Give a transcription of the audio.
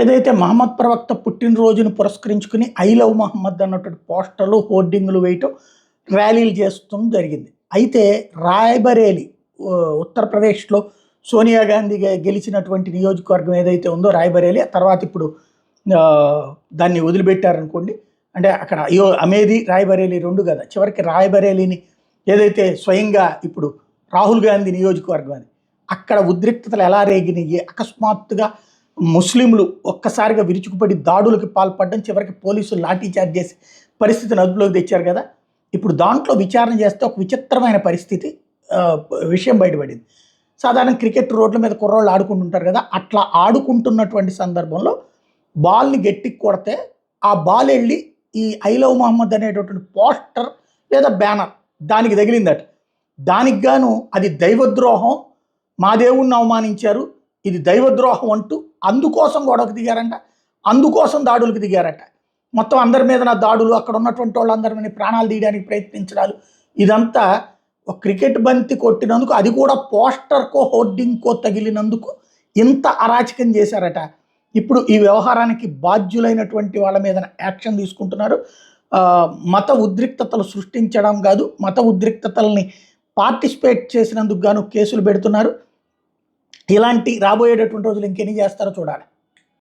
ఏదైతే మహమ్మద్ ప్రవక్త పుట్టినరోజును పురస్కరించుకుని ఐ లవ్ మహమ్మద్ అన్నటువంటి పోస్టర్లు హోర్డింగ్లు వేయటం ర్యాలీలు చేస్తూ జరిగింది. అయితే రాయ్బరేలీ ఉత్తరప్రదేశ్లో సోనియా గాంధీ గెలిచినటువంటి నియోజకవర్గం ఏదైతే ఉందో రాయ్బరేలీ, ఆ తర్వాత ఇప్పుడు దాన్ని వదిలిపెట్టారనుకోండి. అంటే అక్కడ అమేది రాయ్బరేలీ రెండు కదా, చివరికి రాయ్బరేలీని ఏదైతే స్వయంగా ఇప్పుడు రాహుల్ గాంధీ నియోజకవర్గం అది, అక్కడ ఉద్రిక్తతలు ఎలా రేగినాయి, అకస్మాత్తుగా ముస్లింలు ఒక్కసారిగా విరుచుకుపడి దాడులకు పాల్పడడం, చివరికి పోలీసులు లాఠీచార్జ్ చేసి పరిస్థితిని అదుపులోకి తెచ్చారు కదా. ఇప్పుడు దాంట్లో విచారణ చేస్తే ఒక విచిత్రమైన పరిస్థితి విషయం బయటపడింది. సాధారణ క్రికెట్ రోడ్ల మీద కుర్రోళ్ళు ఆడుకుంటుంటారు కదా, అట్లా ఆడుకుంటున్నటువంటి సందర్భంలో బాల్ని గట్టికి కొడితే ఆ బాల్ వెళ్ళి ఈ ఐ లవ్ మహమ్మద్ అనేటటువంటి పోస్టర్ లేదా బ్యానర్ దానికి తగిలిందట. దానికి గాను అది దైవద్రోహం, మా దేవుణ్ణి అవమానించారు, ఇది దైవద్రోహం అంటూ అందుకోసం గొడవకు దిగారంట, అందుకోసం దాడులకు దిగారట. మొత్తం అందరి మీద నా దాడులు, అక్కడ ఉన్నటువంటి వాళ్ళందరినీ ప్రాణాలు తీయడానికి ప్రయత్నించడాలు, ఇదంతా ఒక క్రికెట్ బంతి కొట్టినందుకు, అది కూడా పోస్టర్కో హోర్డింగ్కో తగిలినందుకు ఇంత అరాచకం చేశారట. ఇప్పుడు ఈ వ్యవహారానికి బాధ్యులైనటువంటి వాళ్ళ మీద యాక్షన్ తీసుకుంటున్నారు. మత ఉద్రిక్తతలు సృష్టించడం కాదు, మత ఉద్రిక్తతల్ని పార్టిసిపేట్ చేసినందుకు గాను కేసులు పెడుతున్నారు. ఇలాంటి రాబోయేటటువంటి రోజులు ఇంకెన్ని చేస్తారో చూడాలి.